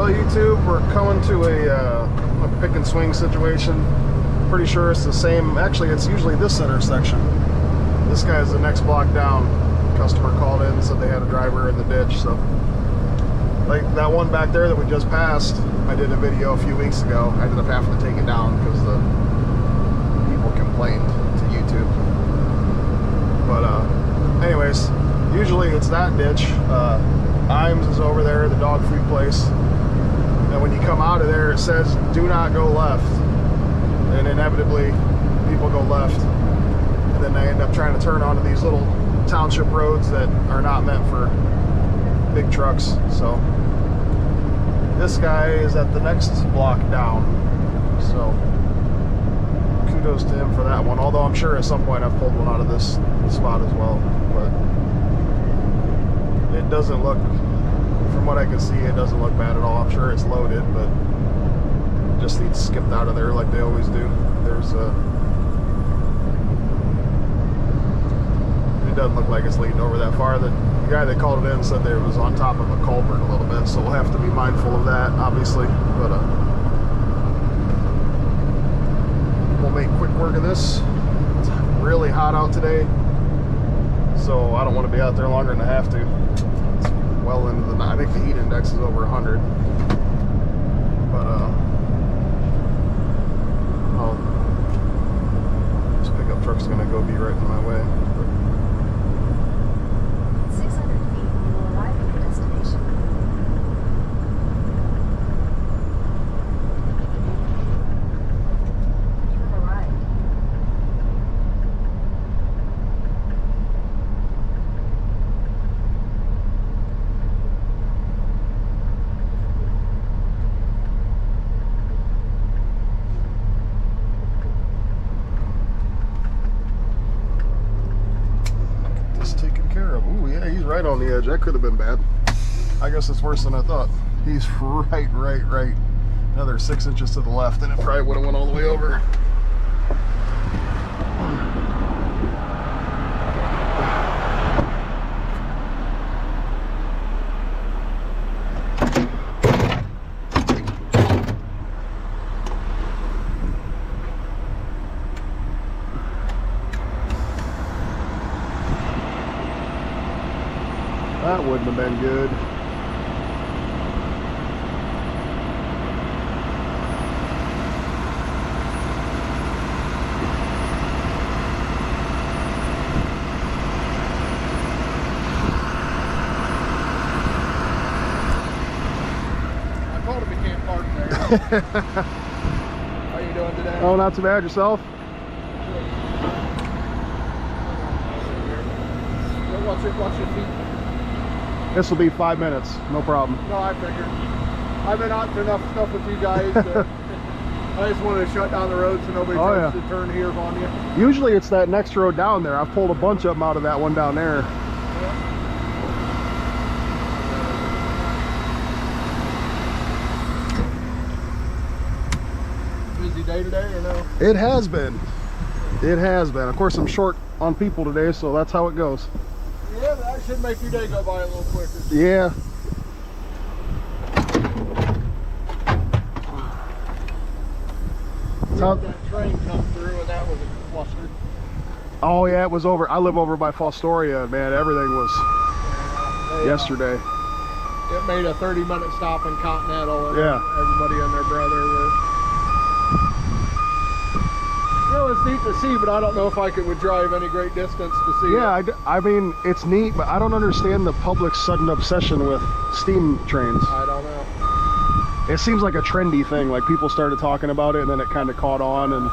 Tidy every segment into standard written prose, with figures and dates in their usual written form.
Well, YouTube, we're coming to a pick and swing situation. Pretty sure it's the same. Actually, it's usually this intersection. This guy's the next block down. Customer called in and said they had a driver in the ditch. So, like that one back there that we just passed, I did a video a few weeks ago. I ended up having to take it down because the people complained to YouTube. But anyways, usually it's that ditch. Imes is over there, the dog food place. And when you come out of there, it says do not go left. And inevitably, people go left. And then they end up trying to turn onto these little township roads that are not meant for big trucks. So this guy is at the next block down. So kudos to him for that one. Although I'm sure at some point I've pulled one out of this spot as well. But it doesn't look, from what I can see, it doesn't look bad at all. I'm sure it's loaded, but it just needs skipped out of there like they always do. There's it doesn't look like it's leading over that far. The guy that called it in said that it was on top of a culvert a little bit, so we'll have to be mindful of that, obviously. But we'll make quick work of this. It's really hot out today, so I don't want to be out there longer than I have to. Well into the night. I think the heat index is over 100. But this pickup truck's gonna go be right in my way. 600 feet, you will arrive at your destination. You have arrived. Right on the edge. That could have been bad. I guess it's worse than I thought. He's right. Another 6 inches to the left, and it probably would have went all the way over. That wouldn't have been good. I told him he can't park there. How you doing today? Oh, not too bad. Yourself? What's your feet? This will be 5 minutes. No problem. No, I figured. I've been out to enough stuff with you guys. I just wanted to shut down the road so nobody tries to turn here on you. Usually it's that next road down there. I've pulled a bunch of them out of that one down there. Yeah. Busy day today or no? It has been. It has been. Of course, I'm short on people today, so that's how it goes. Yeah, that should make your day go by a little quicker. Yeah. That train come through and that was a cluster. Oh yeah, it was over. I live over by Fostoria, man. Everything was yesterday. It made a 30-minute stop in Continental, and everybody and their brother were. Well, it's neat to see, but I don't know if I would drive any great distance to see. Yeah, I mean, it's neat, but I don't understand the public's sudden obsession with steam trains. I don't know. It seems like a trendy thing. Like people started talking about it, and then it kind of caught on. And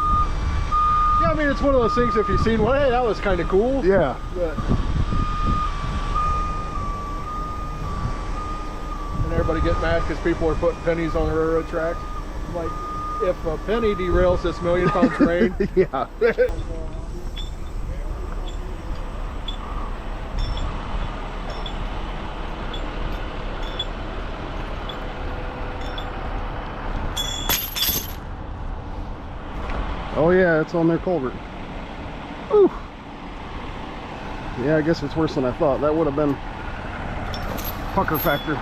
yeah, I mean, it's one of those things. If you've seen one, hey, that was kind of cool. Yeah. But... and everybody get mad because people are putting pennies on the railroad tracks. Like, if a penny derails this million-pound train. Yeah. Oh yeah, it's on their culvert. Whew. Yeah, I guess it's worse than I thought. That would have been pucker factor.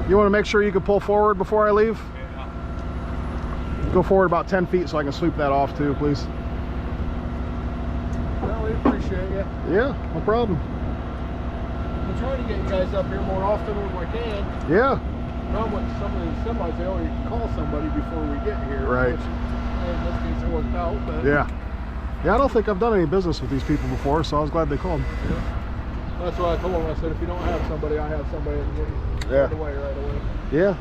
You want to make sure you can pull forward before I leave? Yeah. Go forward about 10 feet so I can sweep that off too, please. Well, we appreciate you. Yeah, no problem. I'm trying to get you guys up here more often when we can. Yeah. Problem with some of these semis, they always call somebody before we get here. Right. Which, in this case, it worked out. But Yeah. Yeah, I don't think I've done any business with these people before, so I was glad they called. Yeah. That's what I told them. I said, if you don't have somebody, I have somebody right away, right away. Yeah.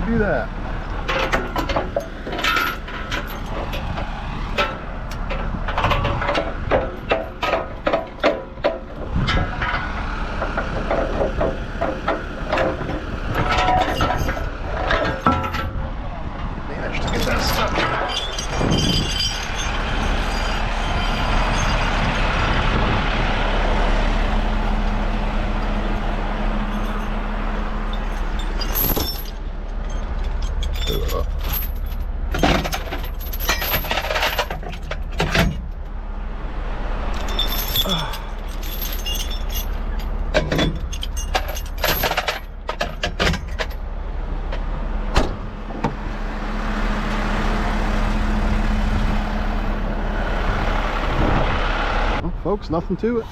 Do that. Managed to get that stuck. Well, folks, nothing to it.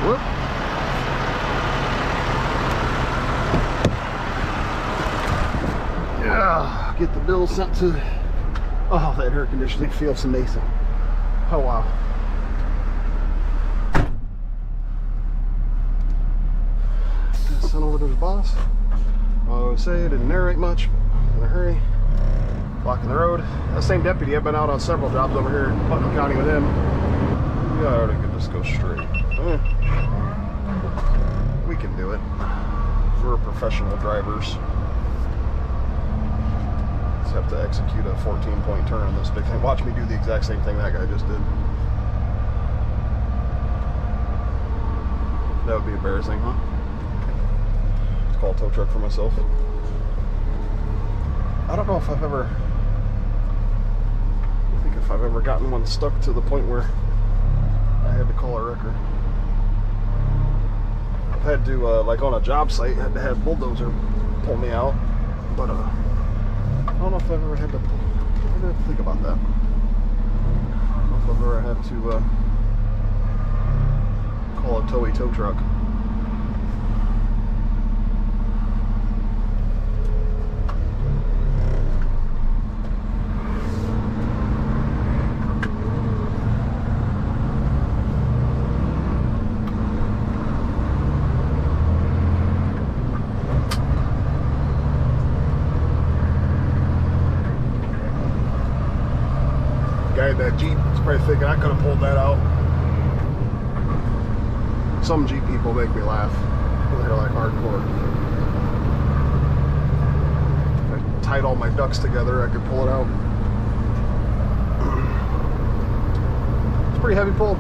Whoop. Yeah, get the bill sent to. Oh, that air conditioning feels amazing. Oh wow. Sent over to the boss. I always say I didn't narrate much, but in a hurry. Blocking the road. That same deputy, I've been out on several jobs over here in Putnam County with him. We ought to just go straight. We can do it. We're professional drivers. Just have to execute a 14-point turn on this big thing. Watch me do the exact same thing that guy just did. That would be embarrassing, huh? Let's call a tow truck for myself. I don't know if I've ever gotten one stuck to the point where I had to call a wrecker. I've had to, like on a job site, had to have a bulldozer pull me out, but I don't know if I've ever had to, I have to think about that. I don't know if I've ever had to call a tow truck. Guy in that Jeep is probably thinking I could have pulled that out. Some Jeep people make me laugh. They're like hardcore. If I tied all my ducks together, I could pull it out. pretty heavy pull.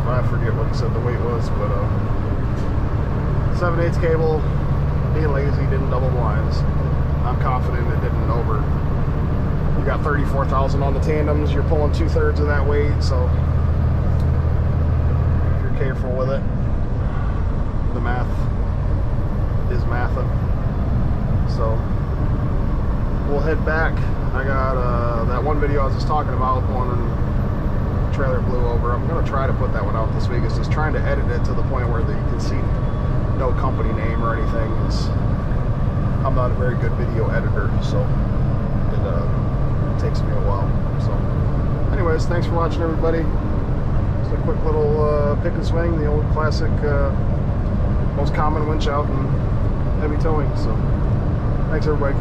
I forget what he said the weight was, but 7/8 cable, being lazy, didn't double blinds. I'm confident it didn't over. You got 34,000 on the tandems, you're pulling 2/3 of that weight, so if you're careful with it, the math is mathin'. So we'll head back. I got that one video I was just talking about, one trailer blew over. I'm gonna try to put that one out this week. It's just trying to edit it to the point where you can see no company name or anything. I'm not a very good video editor, so it takes me a while. So anyways, thanks for watching, everybody. Just a quick little pick and swing, the old classic, most common winch out and heavy towing. So thanks, everybody.